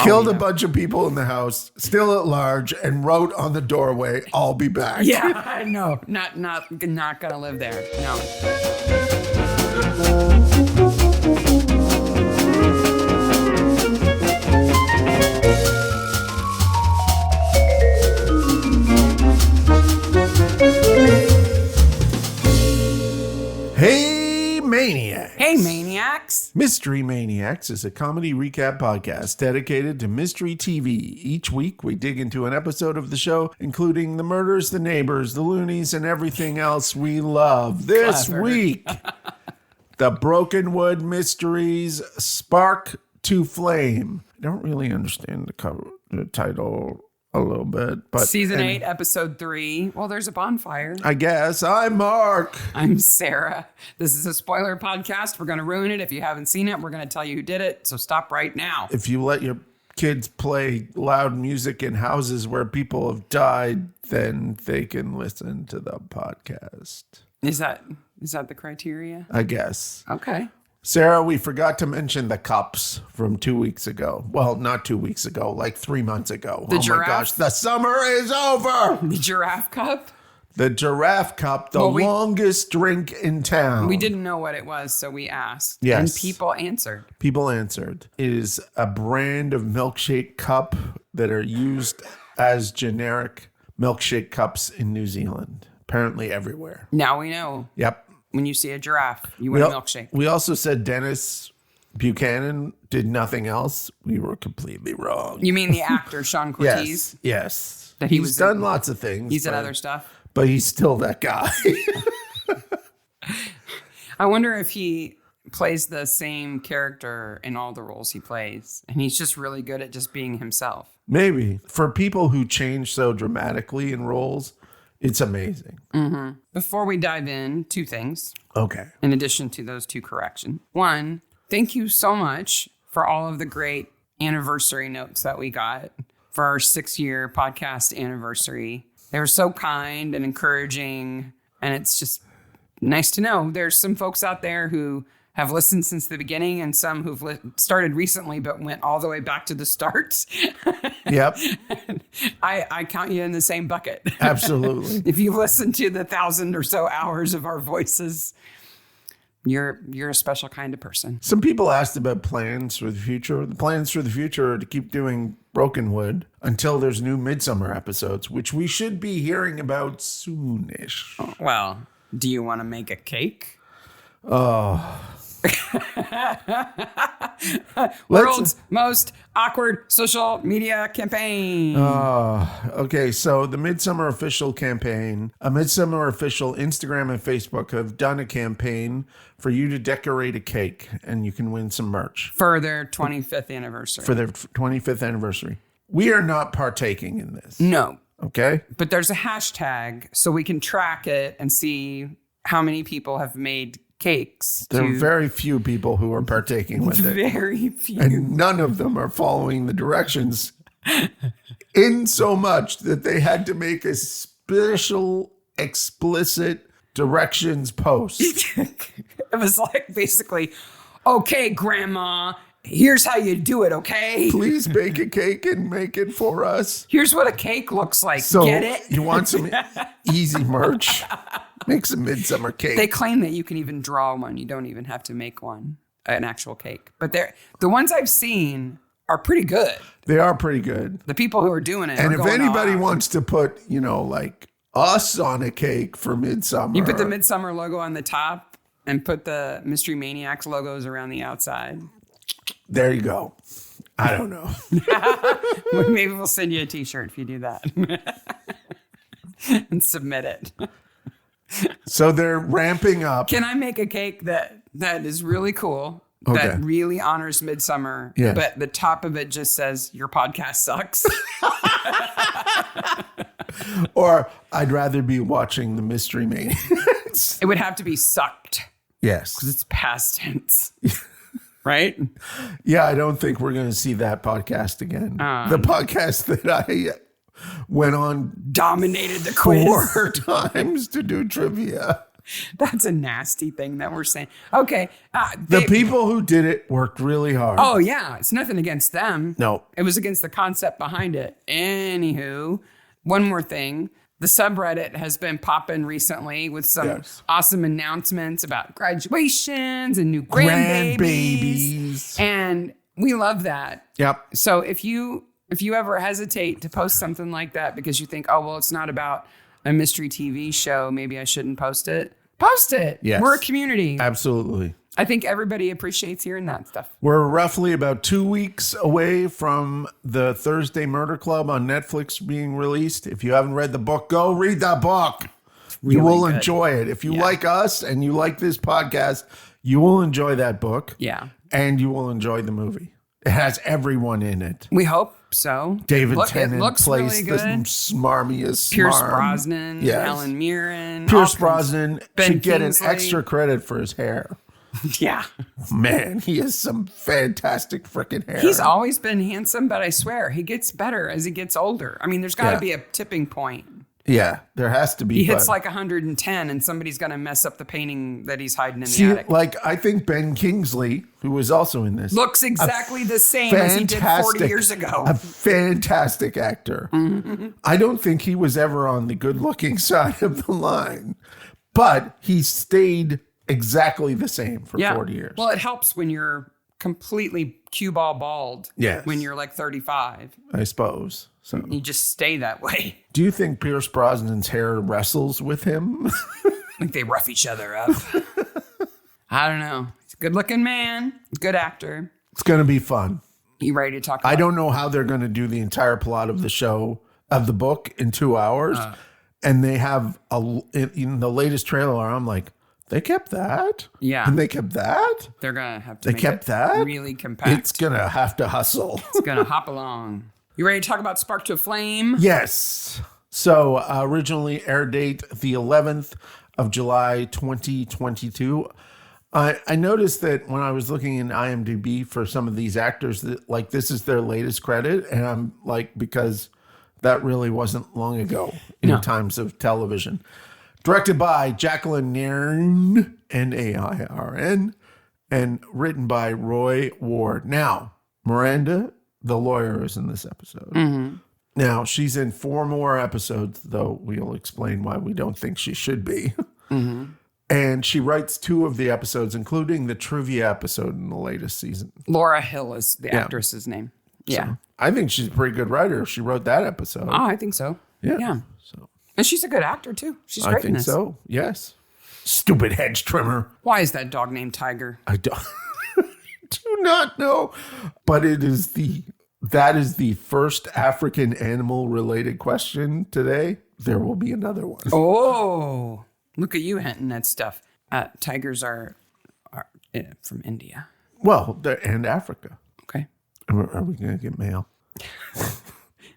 Killed a bunch of people in the house, still at large, and wrote on the doorway, "I'll be back." Yeah, no, not gonna live there. No. Hey, Maniacs. Hey, Maniacs. Mystery Maniacs is a comedy recap podcast dedicated to mystery TV. Each week, we dig into an episode of the show, including the murders, the neighbors, the loonies, and everything else we love. This week, the Brokenwood Mysteries Spark to Flame. I don't really understand the title a little bit, but Season 8, Episode 3. Well, there's a bonfire. I guess. I'm Mark. I'm Sarah. This is a spoiler podcast. We're going to ruin it. If you haven't seen it, we're going to tell you who did it. So stop right now. If you let your kids play loud music in houses where people have died, then they can listen to the podcast. Is that the criteria? I guess. Okay. Sarah, we forgot to mention the cups from 2 weeks ago. Well, not 2 weeks ago, like 3 months ago. The giraffe? My gosh, the summer is over. The giraffe cup? The giraffe cup, the longest drink in town. We didn't know what it was, so we asked. Yes. And people answered. People answered. It is a brand of milkshake cup that are used as generic milkshake cups in New Zealand. Apparently everywhere. Now we know. Yep. When you see a giraffe, you want a milkshake. We also said Dennis Buchanan did nothing else. We were completely wrong. You mean the actor, Sean Cortez? Yes. That he's done lots of things. He's done other stuff. But he's still that guy. I wonder if he plays the same character in all the roles he plays. And he's just really good at just being himself. Maybe. For people who change so dramatically in roles, it's amazing. Mm-hmm. Before we dive in, 2 things. Okay. In addition to those 2 corrections. 1, thank you so much for all of the great anniversary notes that we got for our 6-year podcast anniversary. They were so kind and encouraging, and it's just nice to know there's some folks out there who have listened since the beginning and some who've started recently but went all the way back to the start. Yep. I count you in the same bucket. Absolutely. If you listen to the 1,000 or so hours of our voices, you're a special kind of person. Some people asked about plans for the future. The plans for the future are to keep doing Brokenwood until there's new Midsummer episodes, which we should be hearing about soonish. Well, do you want to make a cake? Oh. World's most awkward social media campaign. Okay, so the Midsummer Official campaign, a Midsummer Official Instagram and Facebook have done a campaign for you to decorate a cake, and you can win some merch. For their 25th anniversary. For their 25th anniversary. We are not partaking in this. No. Okay? But there's a hashtag, so we can track it and see how many people have made cakes. There are very few people who are partaking with it. Very few. And none of them are following the directions in so much that they had to make a special explicit directions post. It was like basically, okay, Grandma, here's how you do it, okay? Please bake a cake and make it for us. Here's what a cake looks like. So get it? You want some easy merch? Make some midsummer cake. They claim that you can even draw one. You don't even have to make one, an actual cake. But the ones I've seen are pretty good. They are pretty good. The people who are doing it. And if anybody wants to put, like us on a cake for Midsummer. You put the Midsummer logo on the top and put the Mystery Maniacs logos around the outside. There you go. I don't know. Maybe we'll send you a t-shirt if you do that. And submit it. So they're ramping up. Can I make a cake that is really cool, that really honors Midsummer, but the top of it just says, your podcast sucks? Or I'd rather be watching the Mystery Maniacs. It would have to be sucked. Yes. Because it's past tense. Right? Yeah, I don't think we're going to see that podcast again. The podcast that I went on dominated the quiz 4 times to do trivia. That's a nasty thing that we're saying. Okay. The people who did it worked really hard. Oh, yeah. It's nothing against them. No. It was against the concept behind it. Anywho, one more thing. The subreddit has been popping recently with some awesome announcements about graduations and new grandbabies. And we love that. Yep. So if you ever hesitate to post something like that because you think, oh, well, it's not about a mystery TV show, maybe I shouldn't post it. Post it. Yes. We're a community. Absolutely. I think everybody appreciates hearing that stuff. We're roughly about 2 weeks away from the Thursday Murder Club on Netflix being released. If you haven't read the book, go read that book. Really you will good. enjoy it. If you like us and you like this podcast, you will enjoy that book. Yeah. And you will enjoy the movie. It has everyone in it. We hope so. David Tennant really plays the good. smarmiest Pierce smarm. Brosnan, Yes. Helen Mirren. Pierce Brosnan Ben should get Kingsley. an extra credit for his hair. Yeah. Man, he has some fantastic freaking hair. He's always been handsome, but I swear he gets better as he gets older. I mean, there's got to be a tipping point. Yeah, there has to be. He hits like 110 and somebody's going to mess up the painting that he's hiding in the attic. Like, I think Ben Kingsley, who was also in this, Looks exactly the same as he did 40 years ago. A fantastic actor. Mm-hmm. I don't think he was ever on the good-looking side of the line, but he stayed exactly the same for 40 years. Well, it helps when you're completely cue ball bald. Yes. When you're like 35. I suppose. So, you just stay that way. do you think Pierce Brosnan's hair wrestles with him? I think they rough each other up. I don't know. He's a good-looking man. Good actor. It's going to be fun. You ready to talk about I don't know how they're going to do the entire plot of the show, of the book, in 2 hours. And they have, in the latest trailer, I'm like, they kept that? Yeah. And they kept that? They're going to have to They make kept it that? really compact. It's going to have to hustle. It's going to hop along. You ready to talk about Spark to a Flame? Yes. So originally air date the 11th of July, 2022. I noticed that when I was looking in IMDb for some of these actors, that like this is their latest credit. And I'm like, because that really wasn't long ago in times of television. Directed by Jacqueline Nairn, Nairn, and written by Roy Ward. Now, Miranda, the lawyer, is in this episode. Mm-hmm. Now, she's in 4 more episodes, though we'll explain why we don't think she should be. Mm-hmm. And she writes 2 of the episodes, including the trivia episode in the latest season. Laura Hill is the actress's name. Yeah. So, I think she's a pretty good writer if she wrote that episode. Oh, I think so. Yeah. So And she's a good actor, too. She's great I think so, yes. Stupid hedge trimmer. Why is that dog named Tiger? I don't do not know, but that is the first African animal related question today. There will be another one. Oh, look at you hinting at stuff. Tigers are from India. Well, and Africa. Okay. Are we going to get mail?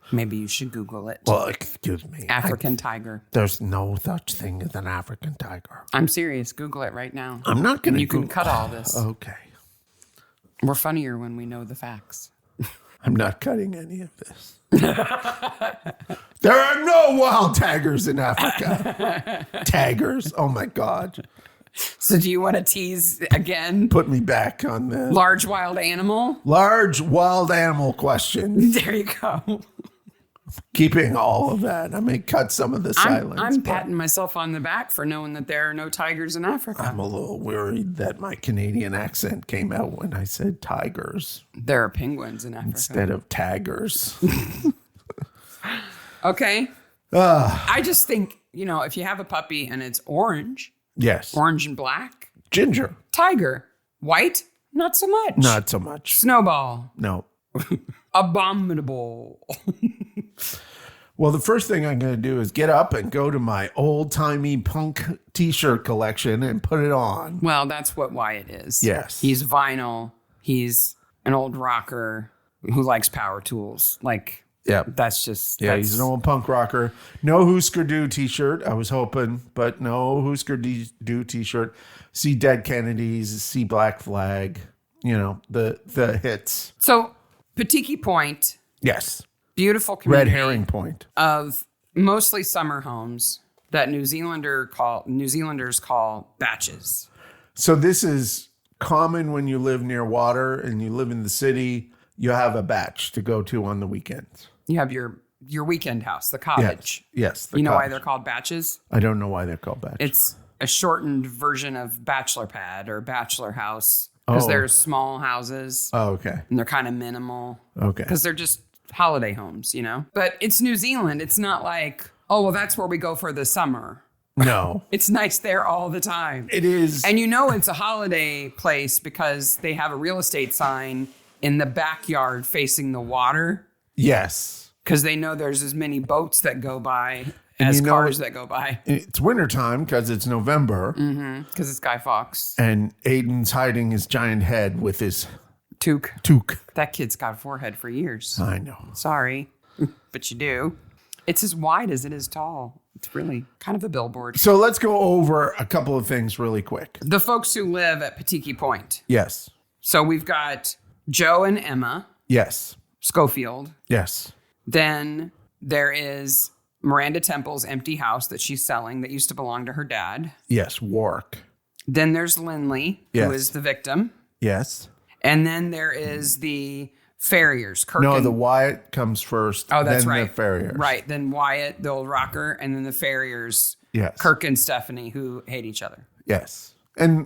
Maybe you should Google it. Well, excuse me. African tiger. There's no such thing as an African tiger. I'm serious. Google it right now. I'm not going to. You can cut all this. Okay. We're funnier when we know the facts. I'm not cutting any of this. There are no wild tigers in Africa. Tigers. Oh my God. So do you want to tease again? Put me back on the Large wild animal? large wild animal question. There you go. Keeping all of that. I may cut some of the silence. I'm but patting myself on the back for knowing that there are no tigers in Africa. I'm a little worried that my Canadian accent came out when I said tigers There are penguins in Africa. instead of taggers. Okay. I just think, if you have a puppy and it's orange Yes. and black, Ginger. tiger. White, not so much. Not so much. Snowball. No. Abominable. Well, the first thing I'm going to do is get up and go to my old-timey punk t-shirt collection and put it on. Well, that's what Wyatt is. Yes. He's vinyl. He's an old rocker who likes power tools. That's just... Yeah, he's an old punk rocker. No Husker Du t-shirt. I was hoping, but no Husker Du t-shirt. See Dead Kennedys, see Black Flag, the hits. So, Patiki Point, Yes. beautiful community. Red Herring Point. Of mostly summer homes. that New Zealanders call batches. So this is common when you live near water and you live in the city. You have a batch to go to on the weekends. You have your weekend house, the cottage. Yes. You know why they're called batches? I don't know why they're called batches. It's a shortened version of bachelor pad or bachelor house because they're small houses. Oh, okay. And they're kind of minimal. Okay. Because they're just holiday homes, you know? But it's New Zealand. It's not like, oh, well, that's where we go for the summer. No. It's nice there all the time. It is. And you know it's a holiday place because they have a real estate sign in the backyard facing the water. Yes. Because they know there's as many boats that go by as cars that go by. It's wintertime because it's November. Because it's Guy Fawkes. And Aiden's hiding his giant head with his toque. That kid's got a forehead for years. I know. Sorry, but you do. It's as wide as it is tall. It's really kind of a billboard. So let's go over a couple of things really quick. The folks who live at Podc Point. Yes. So we've got Joe and Emma. Yes. Schofield. Yes. Then there is Miranda Temple's empty house that she's selling that used to belong to her dad. Yes. Warwick. Then there's Lindley, who is the victim. Yes. And then there is the Farriers. Kirk No, the Wyatt comes first. Oh, that's then right. The Farriers. Right. Then Wyatt, the old rocker, and then the Farriers. Yes. Kirk and Stephanie, who hate each other. Yes. And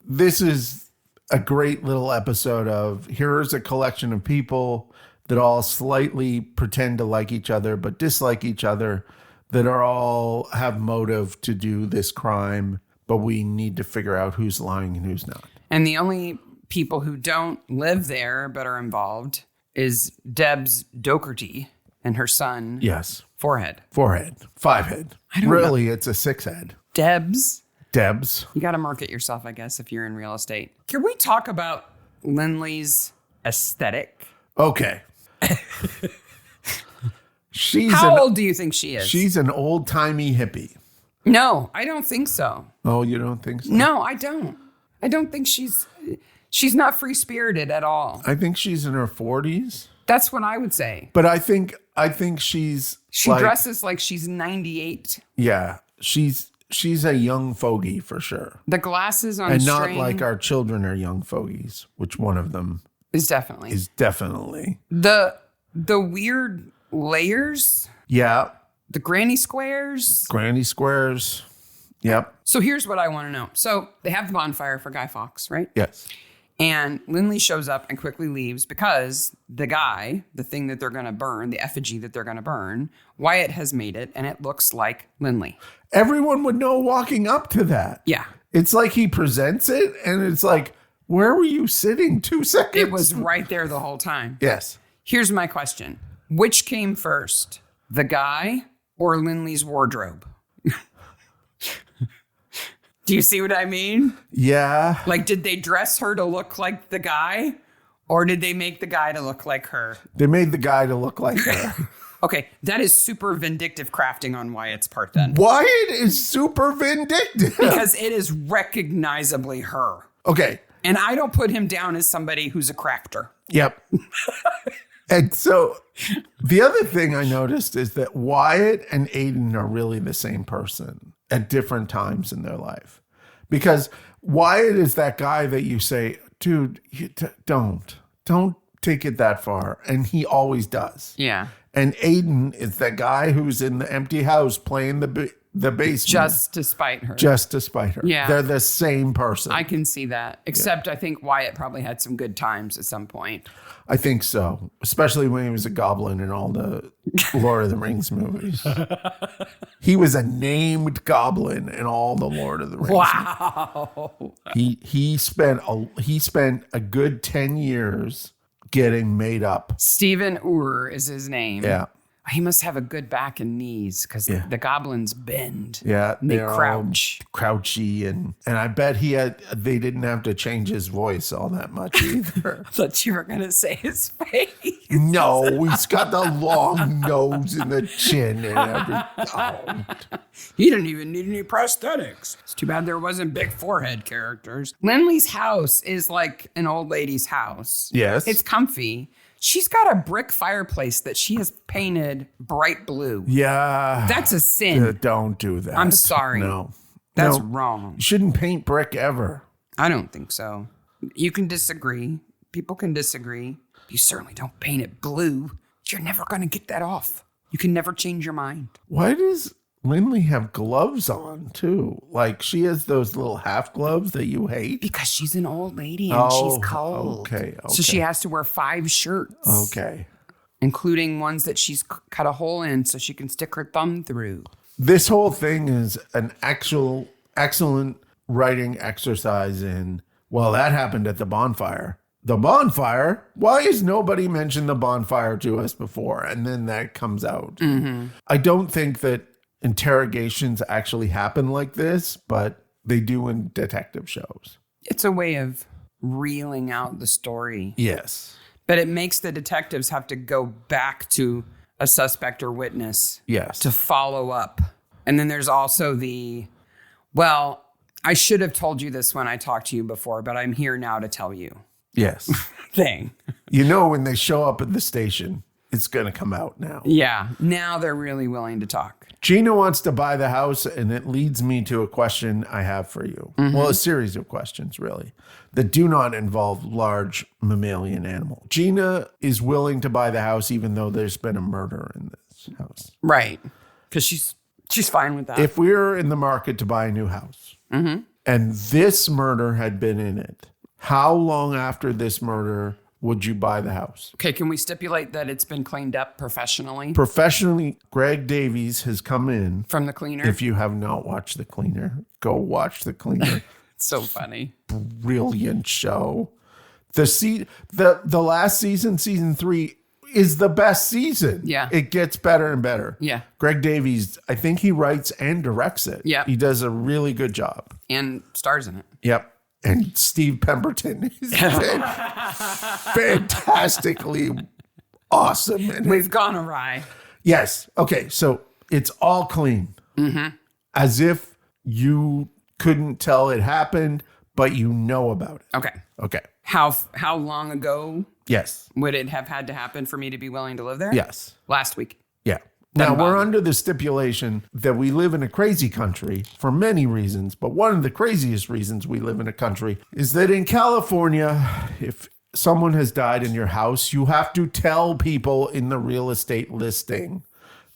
this is a great little episode of here's a collection of people that all slightly pretend to like each other but dislike each other, that are all have motive to do this crime, but we need to figure out who's lying and who's not. And the only people who don't live there but are involved is Debs Docherty and her son. Yes. Forehead. 5 head. I don't really, know. it's a 6 head. Debs. You got to market yourself, I guess, if you're in real estate. Can we talk about Lindley's aesthetic? Okay. How old do you think she is? She's an old-timey hippie. No, I don't think so. Oh, you don't think so? No, I don't. I don't think she's not free-spirited at all. I think she's in her 40s. That's what I would say. But I think she dresses like she's 98. Yeah, she's a young fogey for sure. The glasses on and string. not like our children are young fogies, which one of them is definitely the weird layers. Yeah. The granny squares. Yep. So here's what I want to know. So they have the bonfire for Guy Fawkes, right? Yes. And Lindley shows up and quickly leaves because the thing that they're going to burn, the effigy that they're going to burn, Wyatt has made it and it looks like Lindley. Everyone would know walking up to that. Yeah. It's like he presents it and it's like, where were you sitting 2 seconds? It was right there the whole time. Yes. Here's my question. Which came first, the guy or Lindley's wardrobe? Do you see what I mean? Yeah. Like, did they dress her to look like the guy or did they make the guy to look like her? They made the guy to look like her. Okay, that is super vindictive crafting on Wyatt's part then. Wyatt is super vindictive. Because it is recognizably her. Okay. And I don't put him down as somebody who's a crafter. Yep. And so the other thing I noticed is that Wyatt and Aiden are really the same person at different times in their life. Because Wyatt is that guy that you say, dude, don't take it that far. And he always does. Yeah. And Aiden is that guy who's in the empty house playing the basement. Just to spite her. Yeah. They're the same person. I can see that. Except I think Wyatt probably had some good times at some point. I think so. Especially when he was a goblin in all the Lord of the Rings movies. He was a named goblin in all the Lord of the Rings. Wow. He spent a good 10 years getting made up. Stephen Ure is his name. Yeah. He must have a good back and knees because the goblins bend. Yeah. And they crouch. Crouchy. And I bet they didn't have to change his voice all that much either. I thought you were going to say his face. No, he's got the long nose and the chin and everything. Oh. He didn't even need any prosthetics. It's too bad there wasn't big forehead characters. Lindley's house is like an old lady's house. Yes. It's comfy. She's got a brick fireplace that she has painted bright blue. Yeah. That's a sin. Don't do that. I'm sorry. No. That's wrong. You shouldn't paint brick ever. I don't think so. You can disagree. People can disagree. You certainly don't paint it blue. You're never going to get that off. You can never change your mind. Why does Lindley have gloves on, too? Like, she has those little half gloves that you hate? Because she's an old lady and she's cold. Okay. So she has to wear 5 shirts. Okay. Including ones that she's cut a hole in so she can stick her thumb through. This whole thing is an excellent writing exercise in, well, that happened at the bonfire. The bonfire? Why has nobody mentioned the bonfire to us before? And then that comes out. Mm-hmm. I don't think that interrogations actually happen like this, but they do in detective shows. It's a way of reeling out the story. Yes. But it makes the detectives have to go back to a suspect or witness to follow up. And then there's also well, I should have told you this when I talked to you before, but I'm here now to tell you. Yes. Thing. You know, when they show up at the station, it's going to come out now. Yeah. Now they're really willing to talk. Gina wants to buy the house, and it leads me to a question I have for you. Mm-hmm. Well, a series of questions, really, that do not involve large mammalian animal. Gina is willing to buy the house, even though there's been a murder in this house. Right. Because she's fine with that. If we're in the market to buy a new house, mm-hmm. and this murder had been in it, how long after this murder would you buy the house? Okay, can we stipulate that it's been cleaned up professionally? Professionally, Greg Davies has come in. From The Cleaner? If you have not watched The Cleaner, go watch The Cleaner. It's so funny. Brilliant show. The last season, season 3, is the best season. Yeah. It gets better and better. Yeah. Greg Davies, I think he writes and directs it. Yeah. He does a really good job. And stars in it. Yep. And Steve Pemberton is fantastically awesome. And we've gone awry. Yes. Okay. So it's all clean. Mm-hmm. As if you couldn't tell it happened, but you know about it. Okay. Okay. How long ago? Yes. Would it have had to happen for me to be willing to live there? Yes. Last week. Yeah. Now, we're under the stipulation that we live in a crazy country for many reasons, but one of the craziest reasons we live in a country is that in California, if someone has died in your house, you have to tell people in the real estate listing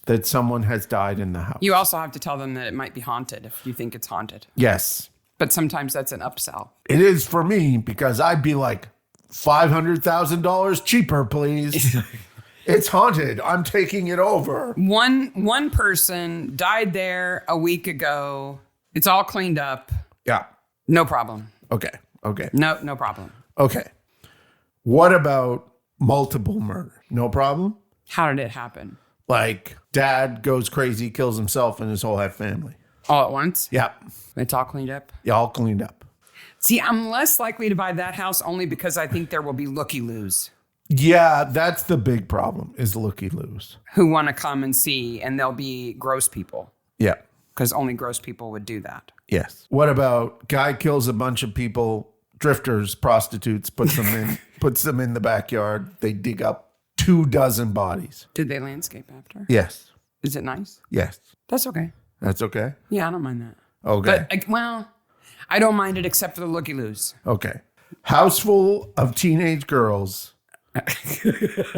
that someone has died in the house. You also have to tell them that it might be haunted if you think it's haunted. Yes. But sometimes that's an upsell. It is for me because I'd be like, $500,000 cheaper, please. It's haunted. I'm taking it over. One person died there a week ago. It's all cleaned up. Yeah. No problem. Okay. No problem. Okay. What about multiple murder? No problem? How did it happen? Like dad goes crazy, kills himself and his whole family. All at once? Yeah. It's all cleaned up? Yeah, all cleaned up. See, I'm less likely to buy that house only because I think there will be looky-loos. Yeah, that's the big problem is looky-loos. Who want to come and see, and they'll be gross people. Yeah. Because only gross people would do that. Yes. What about guy kills a bunch of people, drifters, prostitutes, puts them in the backyard. They dig up 24 bodies. Did they landscape after? Yes. Is it nice? Yes. That's okay. That's okay? Yeah, I don't mind that. Okay. But, I don't mind it except for the looky-loos. Okay. House full of teenage girls.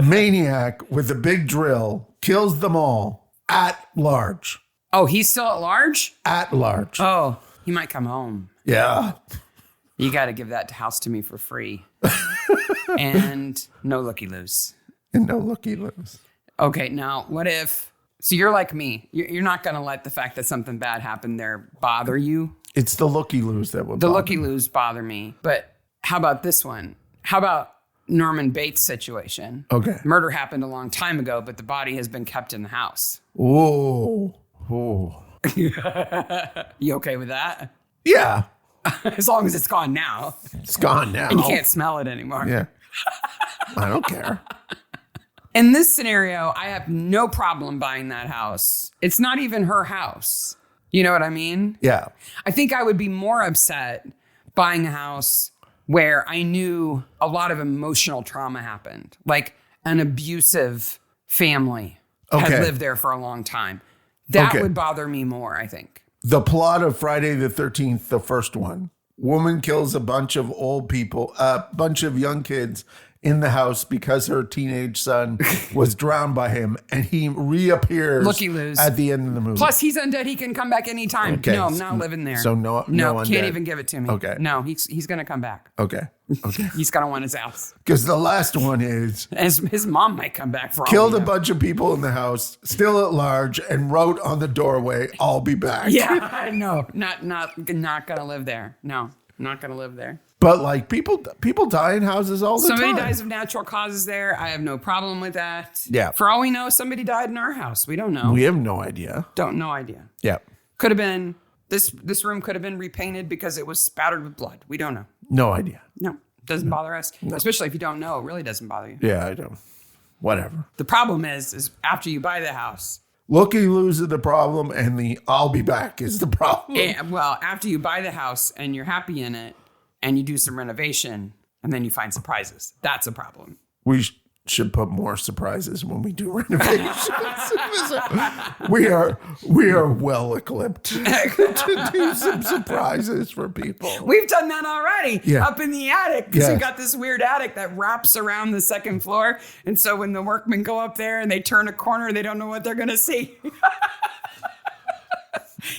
Maniac with a big drill kills them all at large. Oh, he's still at large? At large. Oh, he might come home. Yeah. You got to give that house to me for free. And no looky-loos. And no looky-loos. Okay, now what if... So you're like me. You're not going to let the fact that something bad happened there bother you. It's the looky-loos that would bother me. The looky-loos bother me. But how about this one? How about Norman Bates' situation? Okay. Murder happened a long time ago, but the body has been kept in the house. Whoa. You okay with that? Yeah. As long as it's gone now. It's gone now. And you can't smell it anymore. Yeah. I don't care. In this scenario, I have no problem buying that house. It's not even her house. You know what I mean? Yeah. I think I would be more upset buying a house where I knew a lot of emotional trauma happened. Like an abusive family had lived there for a long time. That would bother me more, I think. The plot of Friday the 13th, the first one. Woman kills a bunch of old people, a bunch of young kids in the house because her teenage son was drowned by him, and he reappears looky-loos at the end of the movie. Plus, he's undead. He can come back anytime. Okay. No, I'm not living there. So no can't undead. even give it to me. Okay. No, he's going to come back. Okay. He's going to want his house. Because the last one is His mom might come back for all killed we a know. bunch of people in the house, still at large, and wrote on the doorway, "I'll be back." Yeah, I know. Not going to live there. No, not going to live there. But like people die in houses all the time. Somebody dies of natural causes there. I have no problem with that. Yeah. For all we know, somebody died in our house. We don't know. We have no idea. No idea. Yeah. Could have been this room could have been repainted because it was spattered with blood. We don't know. No idea. No, doesn't bother us. No. Especially if you don't know, it really doesn't bother you. Yeah, I don't. Whatever. The problem is after you buy the house. Looky-loos is the problem, and the "I'll be back" is the problem. Well, after you buy the house and you're happy in it, and you do some renovation, and then you find surprises. That's a problem. We should put more surprises when we do renovations. we are well equipped to do some surprises for people. We've done that already up in the attic because we've got this weird attic that wraps around the second floor. And so when the workmen go up there and they turn a corner, they don't know what they're going to see.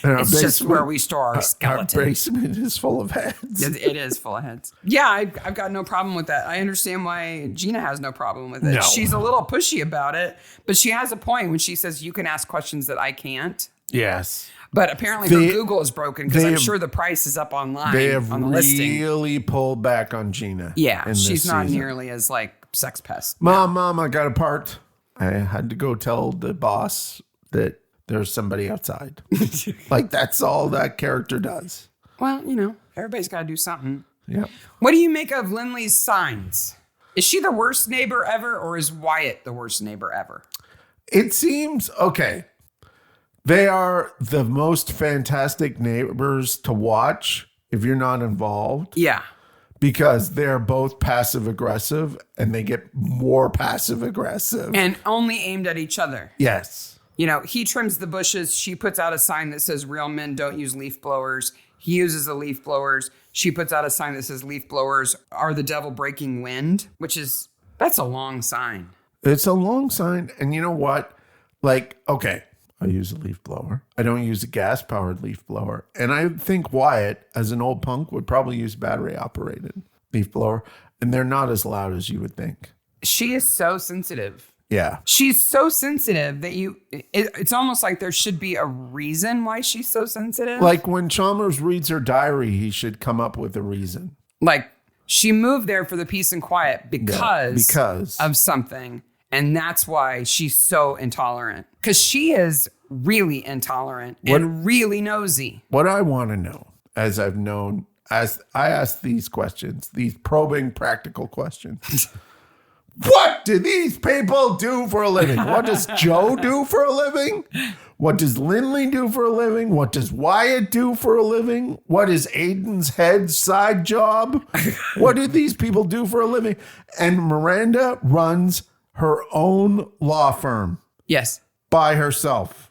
It's just where we store our skeletons. Our basement is full of heads. It is full of heads. Yeah, I've got no problem with that. I understand why Gina has no problem with it. No. She's a little pushy about it, but she has a point when she says you can ask questions that I can't. Yes. But apparently her Google is broken because I'm sure the price is up online. They have on the listing. really pulled back on Gina. Yeah, she's not season. nearly as like sex pest. Mom, I got a part. I had to go tell the boss that there's somebody outside. Like, that's all that character does. Well, everybody's got to do something. Yeah. What do you make of Lindley's signs? Is she the worst neighbor ever, or is Wyatt the worst neighbor ever? It seems, okay, they are the most fantastic neighbors to watch if you're not involved. Yeah. Because they're both passive aggressive, and they get more passive aggressive. And only aimed at each other. Yes. He trims the bushes. She puts out a sign that says real men don't use leaf blowers. He uses the leaf blowers. She puts out a sign that says leaf blowers are the devil breaking wind, that's a long sign. It's a long sign. And you know what? Like, okay, I use a leaf blower. I don't use a gas-powered leaf blower. And I think Wyatt, as an old punk, would probably use battery-operated leaf blower. And they're not as loud as you would think. She is so sensitive. Yeah. She's so sensitive that it's almost like there should be a reason why she's so sensitive. Like when Chalmers reads her diary, he should come up with a reason. Like she moved there for the peace and quiet because of something. And that's why she's so intolerant. Because she is really intolerant and really nosy. What I want to know, as I've known, as I ask these questions, these probing practical questions. What do these people do for a living? What does Joe do for a living? What does Lindley do for a living? What does Wyatt do for a living? What is Aiden's head side job? What do these people do for a living? And Miranda runs her own law firm. Yes. By herself.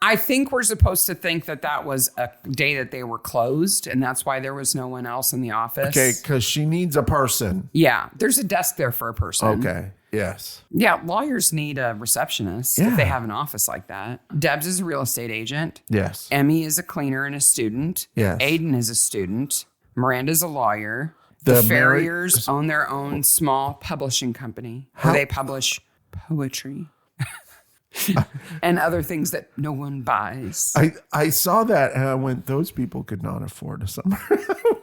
I think we're supposed to think that was a day that they were closed, and that's why there was no one else in the office. Okay, because she needs a person. Yeah, there's a desk there for a person. Okay, yes. Yeah, lawyers need a receptionist if they have an office like that. Debs is a real estate agent. Yes. Emmy is a cleaner and a student. Yes. Aiden is a student. Miranda's a lawyer. The Farriers own their own small publishing company where they publish poetry. And other things that no one buys. I saw that and I went, those people could not afford a summer.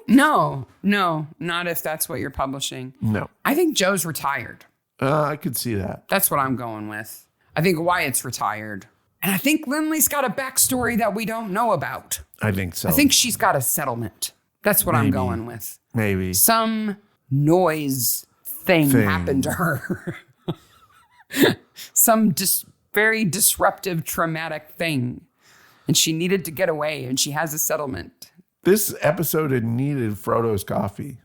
No, not if that's what you're publishing. No. I think Joe's retired. I could see that. That's what I'm going with. I think Wyatt's retired. And I think Lindley's got a backstory that we don't know about. I think so. I think she's got a settlement. That's what I'm going with. Maybe. Some noise thing happened to her. Some very disruptive, traumatic thing. And she needed to get away, and she has a settlement. This episode had needed Frodo's coffee.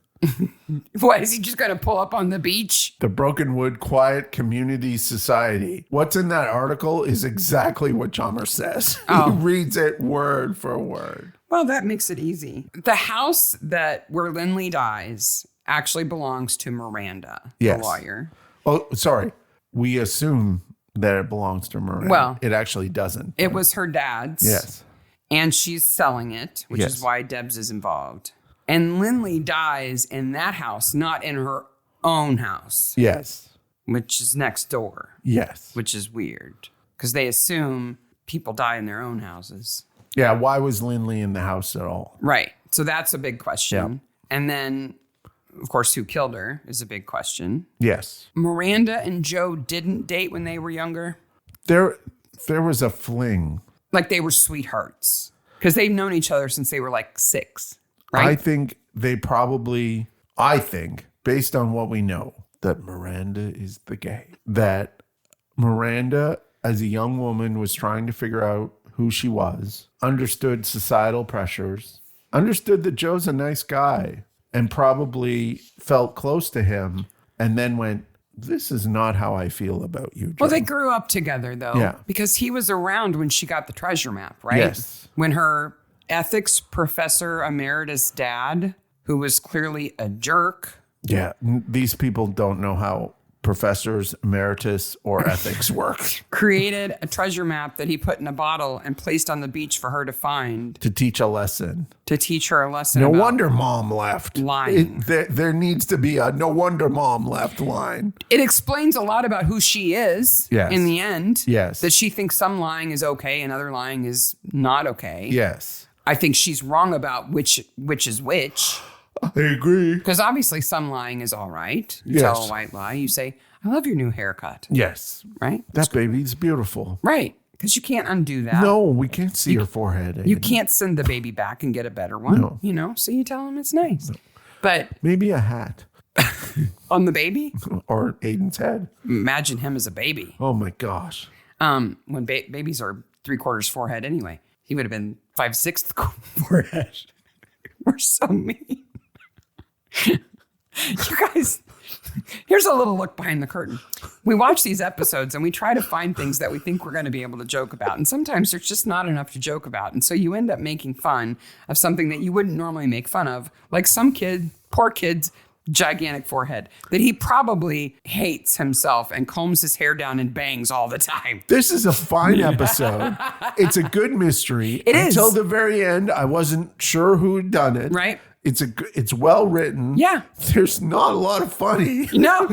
What, is he just going to pull up on the beach? The Brokenwood Quiet Community Society. What's in that article is exactly what Chalmers says. Oh. He reads it word for word. Well, that makes it easy. The house where Lindley dies actually belongs to Miranda, Yes. the lawyer. Oh, sorry. We assume that it belongs to Miranda. Well, it actually doesn't. It was her dad's. Yes. And she's selling it, which is why Debs is involved. And Lindley dies in that house, not in her own house. Yes. Which is next door. Yes. Which is weird. Because they assume people die in their own houses. Yeah, why was Lindley in the house at all? Right. So that's a big question. Yeah. And then, of course, who killed her is a big question. Yes. Miranda and Joe didn't date when they were younger. There was a fling. Like they were sweethearts. Because they've known each other since they were like 6. Right? I think based on what we know, that Miranda is the gay. That Miranda, as a young woman, was trying to figure out who she was, understood societal pressures, understood that Joe's a nice guy, and probably felt close to him, and then went, this is not how I feel about you, Joe. Well, they grew up together, though. Yeah. Because he was around when she got the treasure map, right? Yes. When her ethics professor emeritus dad, who was clearly a jerk. Yeah, these people don't know how professors emeritus or ethics work. Created a treasure map that he put in a bottle and placed on the beach for her to find. To teach a lesson. To teach her a lesson No about wonder mom left. lying. There needs to be a no wonder mom left line. It explains a lot about who she is in the end. Yes. That she thinks some lying is okay and other lying is not okay. Yes. I think she's wrong about which is which. I agree. Because obviously some lying is all right. You tell a white lie. You say, I love your new haircut. Yes. Right? That baby's beautiful. Right. Because you can't undo that. No, we can't see her forehead. You can't send the baby back and get a better one. No. You know, so you tell him it's nice. No. But maybe a hat. On the baby? Or Aiden's head. Imagine him as a baby. Oh my gosh. When babies are 3/4 forehead anyway. He would have been 5/6 forehead. We're so mean. You guys, here's a little look behind the curtain. We watch these episodes and we try to find things that we think we're going to be able to joke about. And sometimes there's just not enough to joke about. And so you end up making fun of something that you wouldn't normally make fun of. Like some kid, poor kid's gigantic forehead that he probably hates himself and combs his hair down and bangs all the time. This is a fine episode. It's a good mystery. It is. Until the very end, I wasn't sure who had done it. Right. It's well written. Yeah. There's not a lot of funny. No.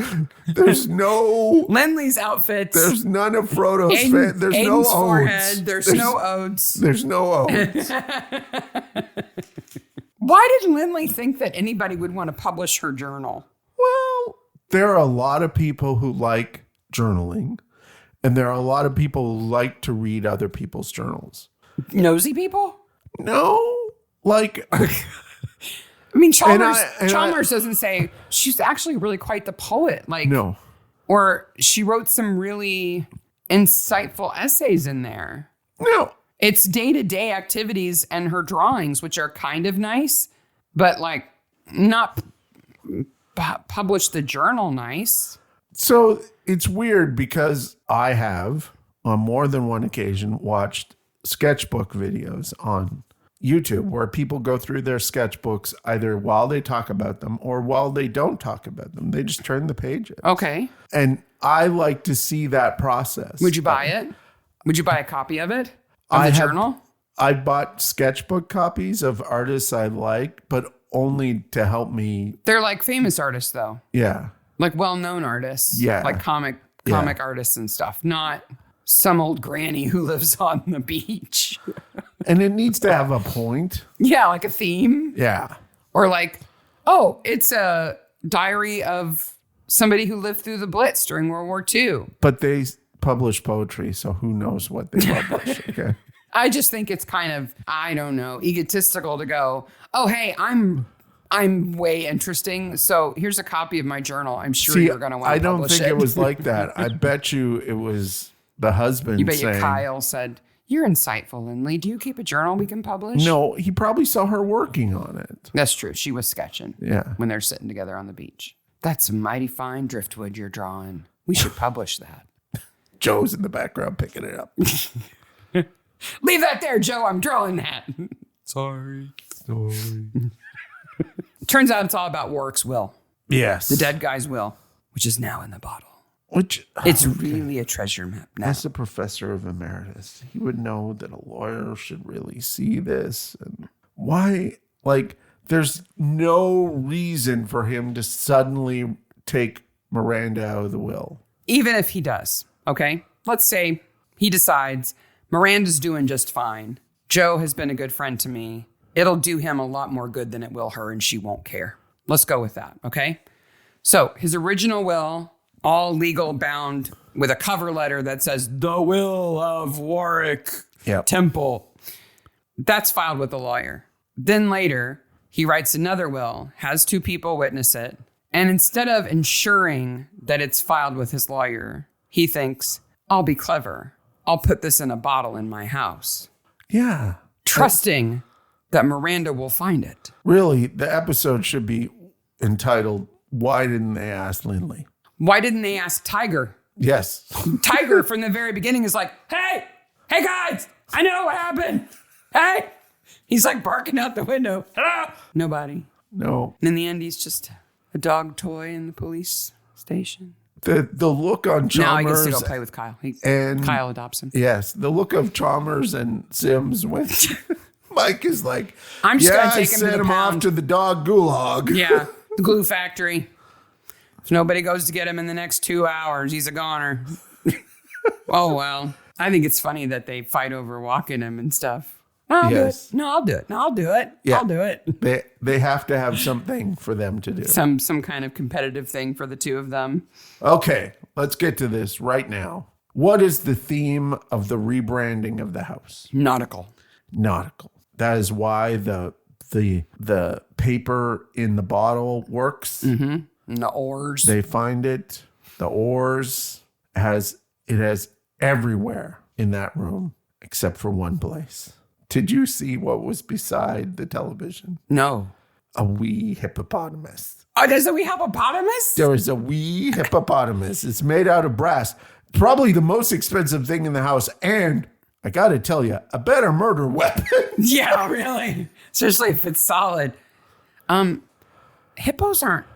There's no Lindley's outfits. There's none of Frodo's face. There's Aiden's no odes. forehead. There's no odes. There's no odes. Why did Lindley think that anybody would want to publish her journal? Well, there are a lot of people who like journaling, and there are a lot of people who like to read other people's journals. Nosy people? No, like... I mean, Chalmers doesn't say she's actually really quite the poet. Like, no. Or she wrote some really insightful essays in there. No. It's day-to-day activities and her drawings, which are kind of nice, but like not publish the journal nice. So it's weird because I have on more than one occasion watched sketchbook videos on YouTube where people go through their sketchbooks either while they talk about them or while they don't talk about them. They just turn the pages. Okay. And I like to see that process. Would you buy it? Would you buy a copy of it? Of the journal? I bought sketchbook copies of artists I like, but only to help me. They're like famous artists, though. Yeah. Like well-known artists. Yeah. Like comic artists and stuff. Not some old granny who lives on the beach. And it needs to have a point. Yeah, like a theme. Yeah. Or like, oh, it's a diary of somebody who lived through the Blitz during World War II. But they publish poetry, so who knows what they publish, okay? I just think it's kind of, I don't know, egotistical to go, oh, hey, I'm way interesting, so here's a copy of my journal. I'm sure you're going to want to publish it. I don't think it was like that. I bet you it was the husband you bet saying, you Kyle said, You're insightful, Lindley. Do you keep a journal we can publish? No, he probably saw her working on it. That's true. She was sketching. Yeah. When they're sitting together on the beach. That's some mighty fine driftwood you're drawing. We should publish that. Joe's in the background picking it up. Leave that there, Joe. I'm drawing that. Sorry. Turns out it's all about Warwick's will. Yes. The dead guy's will, which is now in the bottle. It's really a treasure map now. As a professor of emeritus, he would know that a lawyer should really see this. And why? Like, there's no reason for him to suddenly take Miranda out of the will. Even if he does, okay? Let's say he decides Miranda's doing just fine. Joe has been a good friend to me. It'll do him a lot more good than it will her, and she won't care. Let's go with that, okay? So his original will, all legal bound with a cover letter that says, the will of Warwick Temple. That's filed with the lawyer. Then later, he writes another will, has 2 people witness it, and instead of ensuring that it's filed with his lawyer, he thinks, I'll be clever. I'll put this in a bottle in my house. Yeah. Trusting that Miranda will find it. Really, the episode should be entitled, Why Didn't They Ask Lindley? Why didn't they ask Tiger? Yes. Tiger from the very beginning is like, hey guys, I know what happened. Hey. He's like barking out the window. Hello. Nobody. No. And in the end, he's just a dog toy in the police station. The look on Chalmers. Now he gets to go play with Kyle. Kyle adopts him. Yes. The look of Chalmers and Sims when Mike is like, I'm just going to take him to the send him off to the dog gulag. Yeah. The glue factory. If nobody goes to get him in the next 2 hours, he's a goner. Oh, well. I think it's funny that they fight over walking him and stuff. I'll do it. No, I'll do it. No, I'll do it. Yeah. I'll do it. They have to have something for them to do. Some kind of competitive thing for the 2 of them. Okay, let's get to this right now. What is the theme of the rebranding of the house? Nautical. That is why the paper in the bottle works. Mm-hmm. And the oars. They find it. The oars has everywhere in that room except for one place. Did you see what was beside the television? No. A wee hippopotamus. Oh, there's a wee hippopotamus? There is a wee hippopotamus. It's made out of brass. Probably the most expensive thing in the house. And I got to tell you, a better murder weapon. Yeah, really. Especially if it's solid. Hippos aren't,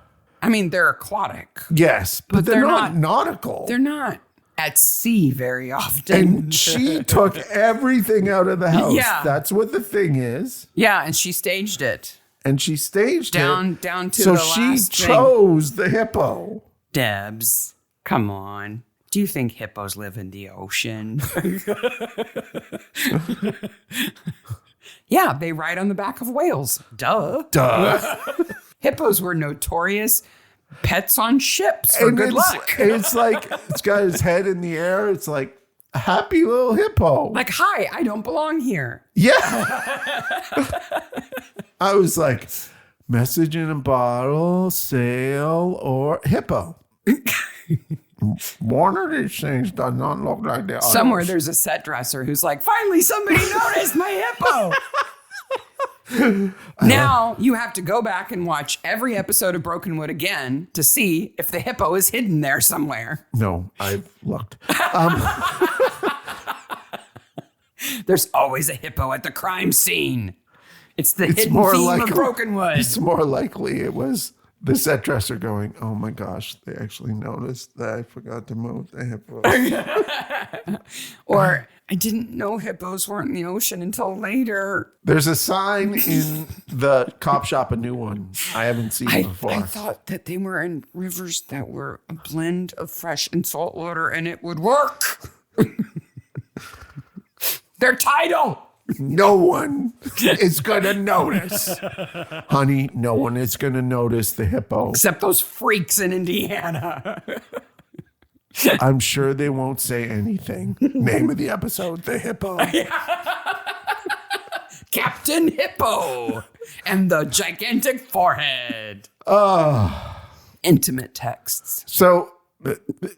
they're aquatic. Yes, but they're not nautical. They're not at sea very often. And she took everything out of the house. Yeah. That's what the thing is. Yeah, and she staged it. And she staged down it. Down to so the last she chose the hippo. Debs, come on. Do you think hippos live in the ocean? Yeah, they ride on the back of whales. Duh. Hippos were notorious pets on ships for good luck. It's like, it's got his head in the air. It's like a happy little hippo. Like, hi, I don't belong here. Yeah. I was like, message in a bottle, sail, or hippo. One of these things does not look like the others. Somewhere there's a set dresser who's like, finally somebody noticed my hippo. Now you have to go back and watch every episode of Brokenwood again to see if the hippo is hidden there somewhere. No, I've looked. There's always a hippo at the crime scene. It's the hidden theme of Brokenwood. It's more likely it was the set dresser going, oh my gosh, they actually noticed that I forgot to move the hippo. Or I didn't know hippos weren't in the ocean until later. There's a sign in the cop shop, a new one I haven't seen before. I thought that they were in rivers that were a blend of fresh and salt water and it would work. They're tidal. No one is going to notice. Honey, no one is going to notice the hippo. Except those freaks in Indiana. I'm sure they won't say anything. Name of the episode, The Hippo. Captain Hippo and the gigantic forehead. Intimate texts. So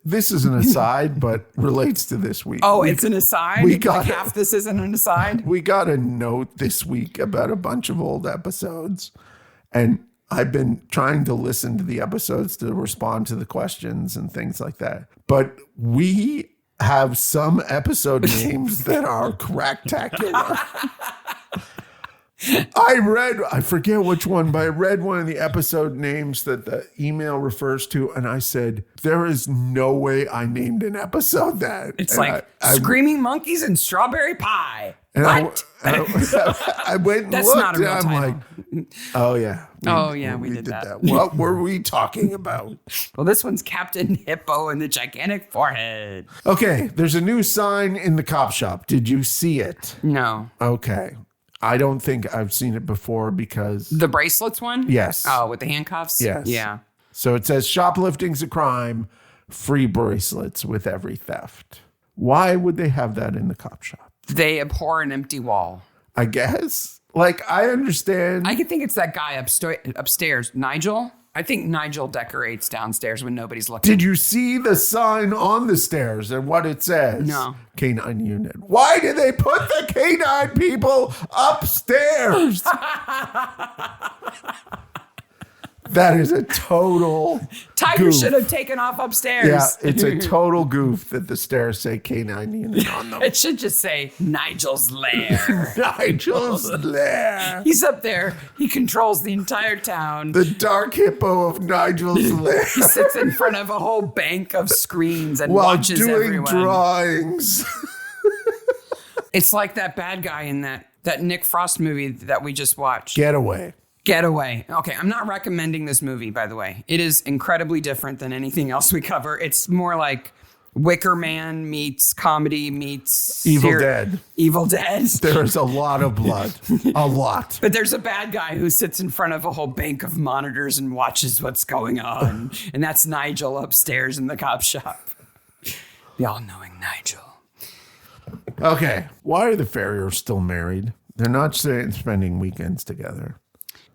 this is an aside, but relates to this week. Oh, it's an aside? Like half this isn't an aside? We got a note this week about a bunch of old episodes. And I've been trying to listen to the episodes to respond to the questions and things like that. But we have some episode names that are cracktacular. I forget which one, but I read one of the episode names that the email refers to, and I said, there is no way I named an episode that. It's and like Screaming Monkeys and Strawberry Pie. And what? I went and That's looked, not a real and I'm title. like, oh, yeah. We did that. What were we talking about? Well, this one's Captain Hippo and the Gigantic Forehead. Okay, there's a new sign in the cop shop. Did you see it? No. Okay. I don't think I've seen it before because... The bracelets one? Yes. Oh, with the handcuffs? Yes. Yeah. So it says shoplifting's a crime, free bracelets with every theft. Why would they have that in the cop shop? They abhor an empty wall. I guess. Like, I understand. I could think it's that guy upstairs, Nigel. I think Nigel decorates downstairs when nobody's looking. Did you see the sign on the stairs and what it says? No. Canine unit. Why did they put the canine people upstairs? That is a total Tiger goof. should have taken off upstairs. Yeah, it's a total goof that the stairs say canine unit on them. It should just say Nigel's lair. Nigel's lair. He's up there. He controls the entire town. The dark hippo of Nigel's lair. He sits in front of a whole bank of screens and while watches doing everyone. drawings. It's like that bad guy in that Nick Frost movie that we just watched. Getaway. Okay, I'm not recommending this movie, by the way. It is incredibly different than anything else we cover. It's more like Wicker Man meets comedy meets... Evil Dead. Evil Dead. There's a lot of blood. A lot. But there's a bad guy who sits in front of a whole bank of monitors and watches what's going on. And that's Nigel upstairs in the cop shop. The all-knowing Nigel. Okay. Why are the Ferriers still married? They're not spending weekends together.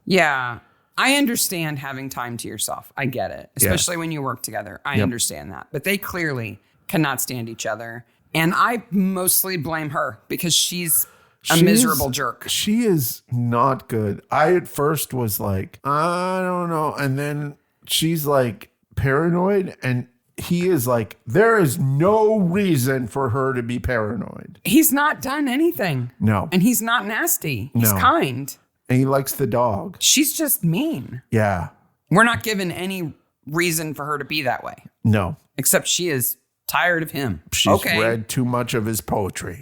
Yeah, I understand having time to yourself. I get it, especially when you work together. I understand that. But they clearly cannot stand each other. And I mostly blame her because she's a miserable jerk. She is not good. I at first was like, I don't know. And then she's like paranoid and he is like, there is no reason for her to be paranoid. He's not done anything. No. And he's not nasty. He's kind. And he likes the dog. She's just mean. Yeah. We're not given any reason for her to be that way. No. Except she is tired of him. She's read too much of his poetry.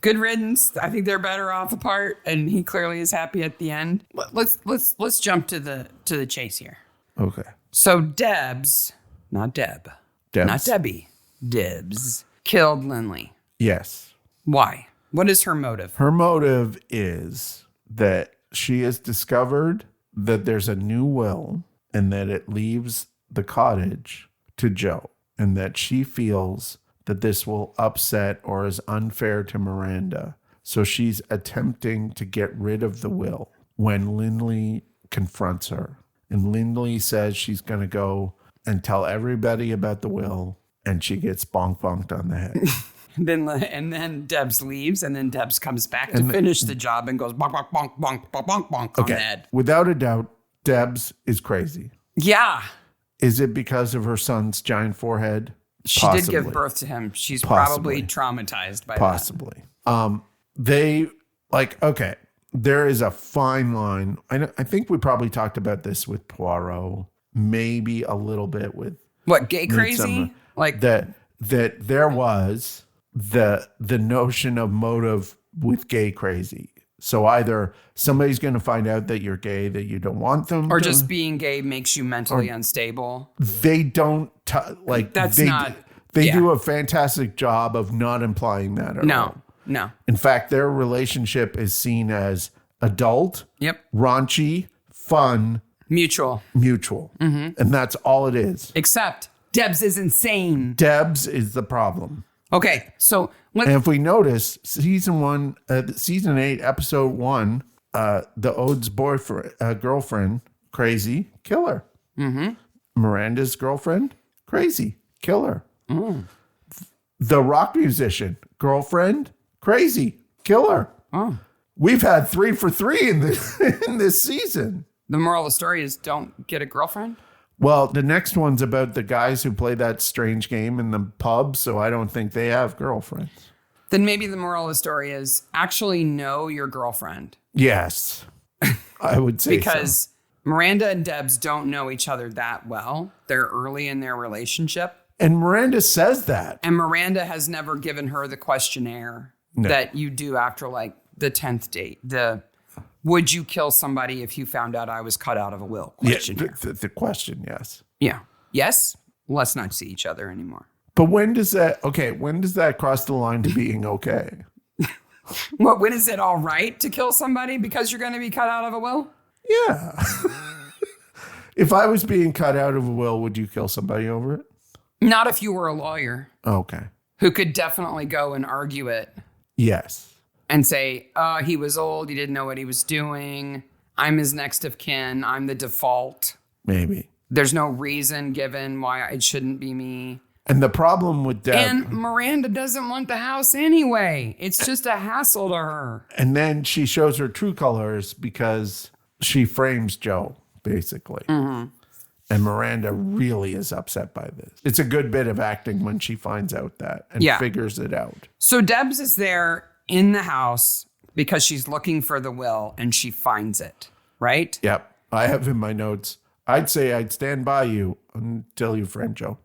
Good riddance. I think they're better off apart, and he clearly is happy at the end. Let's jump to the chase here. Okay. So Debs, not Deb, not Debbie, Debs killed Lindley. Yes. Why? What is her motive? Her motive is that she has discovered that there's a new will and that it leaves the cottage to Joe, and that she feels that this will upset or is unfair to Miranda. So she's attempting to get rid of the will when Lindley confronts her. And Lindley says she's going to go and tell everybody about the will, and she gets bonked on the head. And then Debs leaves, and then Debs comes back to finish the job and goes bonk, bonk, bonk, bonk, bonk, bonk, bonk on the head. Without a doubt, Debs is crazy. Yeah. Is it because of her son's giant forehead? She Possibly. did give birth to him. She's probably traumatized by that. Possibly. There is a fine line. I think we probably talked about this with Poirot, maybe a little bit with what, gay crazy? Like that there was the notion of motive with gay crazy. So either somebody's going to find out that you're gay, that you don't want them, or just being gay makes you mentally unstable. They don't They do a fantastic job of not implying that at all. No. In fact, their relationship is seen as adult, raunchy, fun, mutual. Mm-hmm. And that's all it is. Except Debs is insane. Debs is the problem. Okay, so and if we notice, season 8, episode 1, the Ode's girlfriend, crazy killer. Mm-hmm. Miranda's girlfriend, crazy, killer. The rock musician, girlfriend, crazy, killer. We've had 3 for 3 in this season. The moral of the story is don't get a girlfriend? Well, the next one's about the guys who play that strange game in the pub, so I don't think they have girlfriends. Then maybe the moral of the story is actually know your girlfriend. Yes, I would say because Miranda and Debs don't know each other that well. They're early in their relationship. And Miranda says that. And Miranda has never given her the questionnaire that you do after like the 10th date. Would you kill somebody if you found out I was cut out of a will? Questionnaire. Yeah, the question, yes. Yeah. Yes? Let's not see each other anymore. But when does that cross the line to being okay? When is it all right to kill somebody because you're going to be cut out of a will? Yeah. If I was being cut out of a will, would you kill somebody over it? Not if you were a lawyer. Okay. Who could definitely go and argue it. Yes. And say, he was old. He didn't know what he was doing. I'm his next of kin. I'm the default. Maybe. There's no reason given why it shouldn't be me. And the problem with Deb... And Miranda doesn't want the house anyway. It's just a hassle to her. And then she shows her true colors because she frames Joe, basically. Mm-hmm. And Miranda really is upset by this. It's a good bit of acting when she finds out that and figures it out. So Debs is there in the house because she's looking for the will and she finds it, right? Yep. I have in my notes, I'd say I'd stand by you until you frame Joe.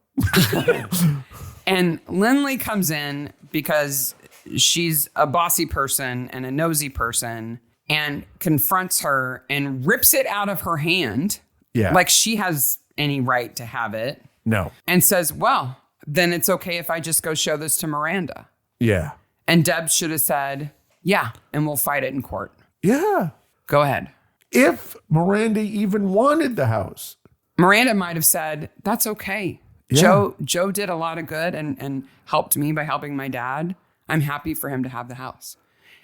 And Lindley comes in because she's a bossy person and a nosy person and confronts her and rips it out of her hand. Yeah. Like she has any right to have it. No. And says, well, then it's okay if I just go show this to Miranda. Yeah. And Deb should have said, yeah, and we'll fight it in court. Yeah. Go ahead. If Miranda even wanted the house. Miranda might have said, that's okay. Yeah. Joe did a lot of good and helped me by helping my dad. I'm happy for him to have the house.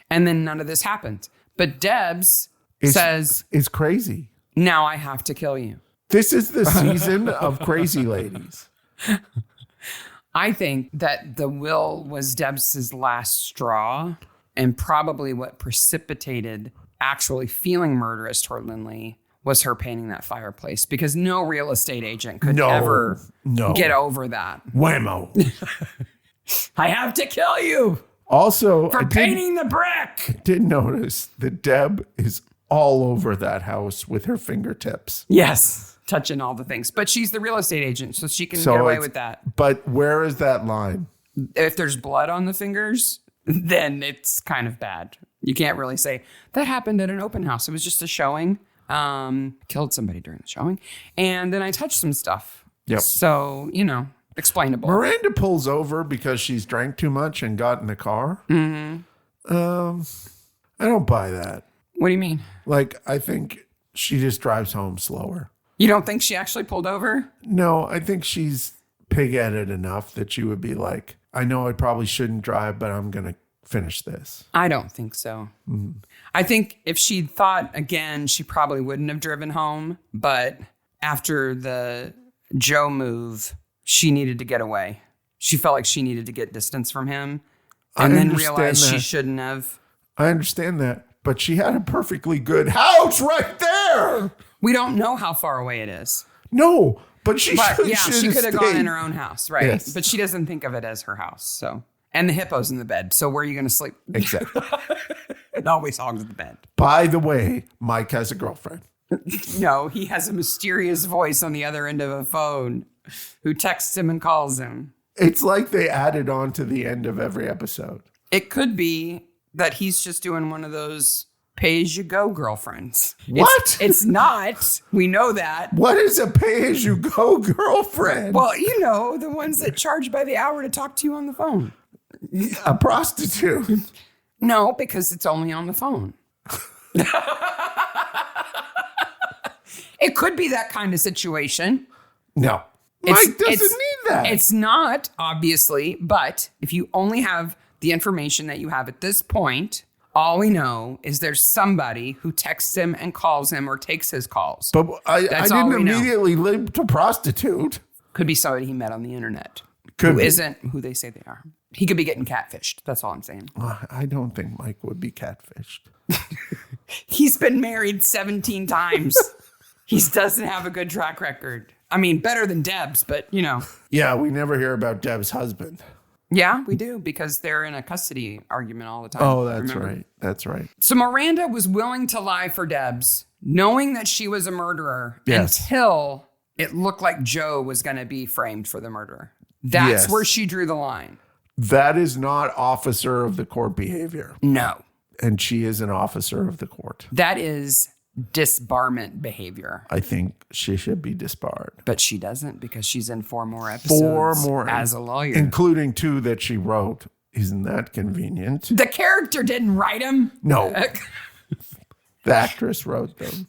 And then none of this happened. But Debs says... It's crazy. Now I have to kill you. This is the season of crazy ladies. I think that the will was Debs' last straw and probably what precipitated actually feeling murderous toward Lindley was her painting that fireplace because no real estate agent could ever get over that. Whammo. I have to kill you. Also, for painting the brick. I did notice that Deb is all over that house with her fingertips. Yes. Touching all the things. But she's the real estate agent, so she can get away with that. But where is that line? If there's blood on the fingers, then it's kind of bad. You can't really say, that happened at an open house. It was just a showing. Killed somebody during the showing. And then I touched some stuff. Yep. So, explainable. Miranda pulls over because she's drank too much and got in the car. Mm-hmm. I don't buy that. What do you mean? Like, I think she just drives home slower. You don't think she actually pulled over? No, I think she's pig-headed enough that she would be like, I know I probably shouldn't drive, but I'm going to finish this. I don't think so. Mm. I think if she'd thought again, she probably wouldn't have driven home. But after the Joe move, she needed to get away. She felt like she needed to get distance from him and then realized she shouldn't have. I understand that. But she had a perfectly good house right there. We don't know how far away it is. No, but she could have gone in her own house, right? Yes. But she doesn't think of it as her house. So, and the hippo's in the bed. So where are you going to sleep? Exactly. It always hogs the bed. By the way, Mike has a girlfriend. No, he has a mysterious voice on the other end of a phone who texts him and calls him. It's like they added on to the end of every episode. It could be that he's just doing one of those pay-as-you-go girlfriends. What? It's not. We know that. What is a pay-as-you-go girlfriend? Well, the ones that charge by the hour to talk to you on the phone. A prostitute. No, because it's only on the phone. It could be that kind of situation. No. Mike doesn't need that. It's not, obviously, but if you only have the information that you have at this point, all we know is there's somebody who texts him and calls him or takes his calls. But I didn't immediately leap to prostitute. Could be somebody he met on the internet. Could be. Isn't who they say they are. He could be getting catfished. That's all I'm saying. I don't think Mike would be catfished. He's been married 17 times. He doesn't have a good track record. I mean, better than Deb's, but you know. Yeah, we never hear about Deb's husband. Yeah, we do, because they're in a custody argument all the time. Oh, that's right. That's right. So Miranda was willing to lie for Deb's, knowing that she was a murderer, until it looked like Joe was going to be framed for the murder. That's where she drew the line. That is not officer of the court behavior. No. And she is an officer of the court. That is disbarment behavior. I think she should be disbarred. But she doesn't, because she's in 4 more episodes as a lawyer. Including 2 that she wrote. Isn't that convenient? The character didn't write them. No. The actress wrote them.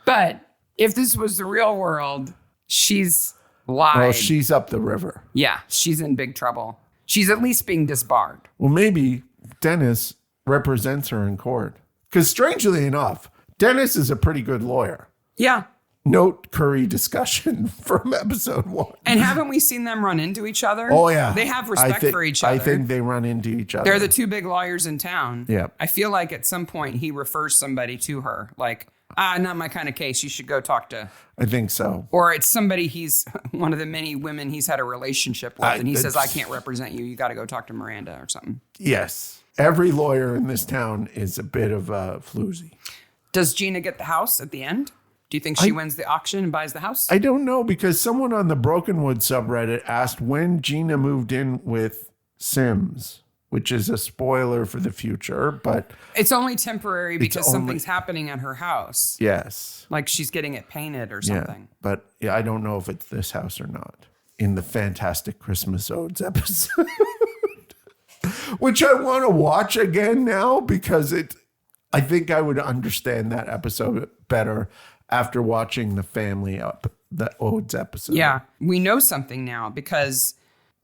But if this was the real world, she's lied. Well, she's up the river. Yeah, she's in big trouble. She's at least being disbarred. Well, maybe Dennis represents her in court. Because strangely enough, Dennis is a pretty good lawyer. Yeah. Note Curry discussion from episode 1. And haven't we seen them run into each other? Oh, yeah. They have respect for each other. I think they run into each other. They're the 2 big lawyers in town. Yeah. I feel like at some point he refers somebody to her. Like, not my kind of case. You should go talk to. I think so. Or it's somebody he's one of the many women he's had a relationship with. And he says, I can't represent you. You got to go talk to Miranda or something. Yes. Every lawyer in this town is a bit of a floozy. Does Gina get the house at the end? Do you think she wins the auction and buys the house? I don't know, because someone on the Brokenwood subreddit asked when Gina moved in with Sims, which is a spoiler for the future, but it's only temporary because something's happening at her house. Yes. Like she's getting it painted or something. Yeah, but I don't know if it's this house or not. In the Fantastic Christmas Odes episode, which I want to watch again now, because I think I would understand that episode better after watching the Odes episode. Yeah, we know something now, because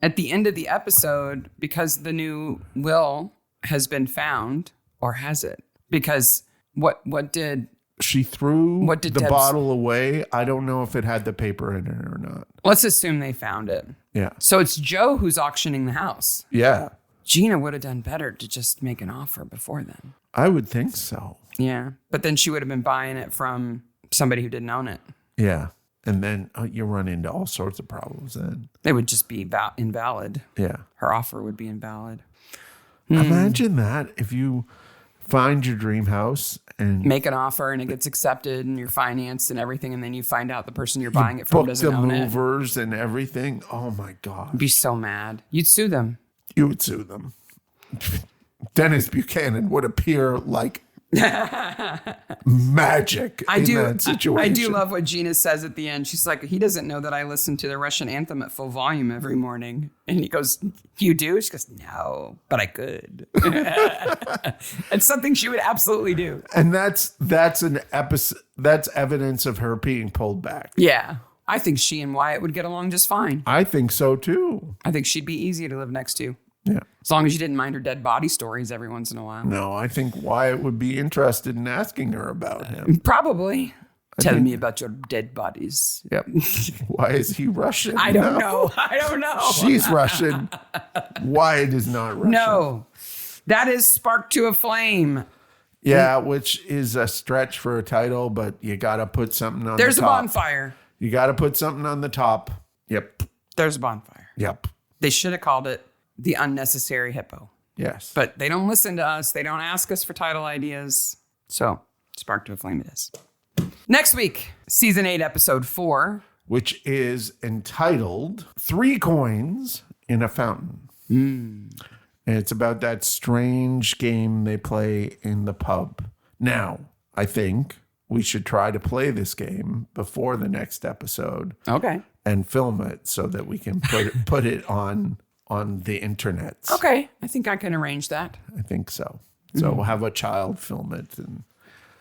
at the end of the episode, because the new will has been found, or has it? Because what did she threw the Deb's bottle away? I don't know if it had the paper in it or not. Let's assume they found it. Yeah. So it's Joe who's auctioning the house. Yeah. Gina would have done better to just make an offer before then. I would think so. Yeah. But then she would have been buying it from somebody who didn't own it. Yeah. And then you run into all sorts of problems then. It would just be invalid. Yeah. Her offer would be invalid. Imagine that, if you find your dream house and make an offer and it gets accepted and you're financed and everything, and then you find out the person you're buying it from doesn't own it. Book the movers and everything. Oh my God. I'd be so mad. You'd sue them. You would sue them. Dennis Buchanan would appear like magic in that situation. I do love what Gina says at the end. She's like, he doesn't know that I listen to the Russian anthem at full volume every morning. And he goes, you do? She goes, no, but I could. It's something she would absolutely do. And that's an episode. That's evidence of her being pulled back. Yeah. I think she and Wyatt would get along just fine. I think so too. I think she'd be easy to live next to. Yeah. As long as you didn't mind her dead body stories every once in a while. No, I think Wyatt would be interested in asking her about him. Probably. Tell me about your dead bodies. Yep. Why is he Russian? I don't know. I don't know. She's Russian. Wyatt is not Russian. No. That is Spark to a Flame. Yeah, which is a stretch for a title, but you got to put something on There's the top. a bonfire. You got to put something on the top. Yep. There's a bonfire. Yep. They should have called it The Unnecessary Hippo. Yes. But they don't listen to us. They don't ask us for title ideas. So, Spark to a Flame it is. Next week, Season 8, Episode 4. Which is entitled 3 Coins in a Fountain. And it's about that strange game they play in the pub. Now, I think we should try to play this game before the next episode. Okay. And film it so that we can put it on the internet. Okay. I think I can arrange that. I think so. So we'll have a child film it and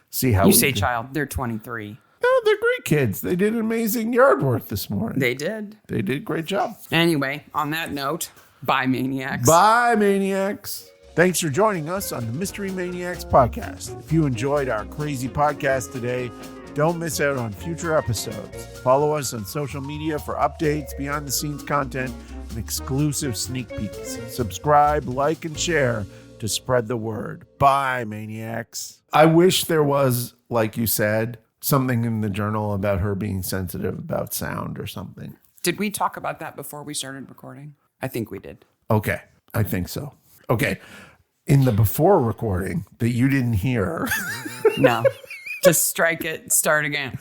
see how you say child. They're 23. No, they're great kids. They did amazing yard work this morning. They did. They did a great job. Anyway, on that note, bye, Maniacs. Bye, Maniacs. Thanks for joining us on the Mystery Maniacs podcast. If you enjoyed our crazy podcast today, Don't miss out on future episodes. Follow us on social media for updates, behind-the-scenes content, and exclusive sneak peeks. Subscribe, like, and share to spread the word. Bye, Maniacs. I wish there was, like you said, something in the journal about her being sensitive about sound or something. Did we talk about that before we started recording? I think we did. Okay, I think so. Okay, in the before recording that you didn't hear. No, just strike it, start again.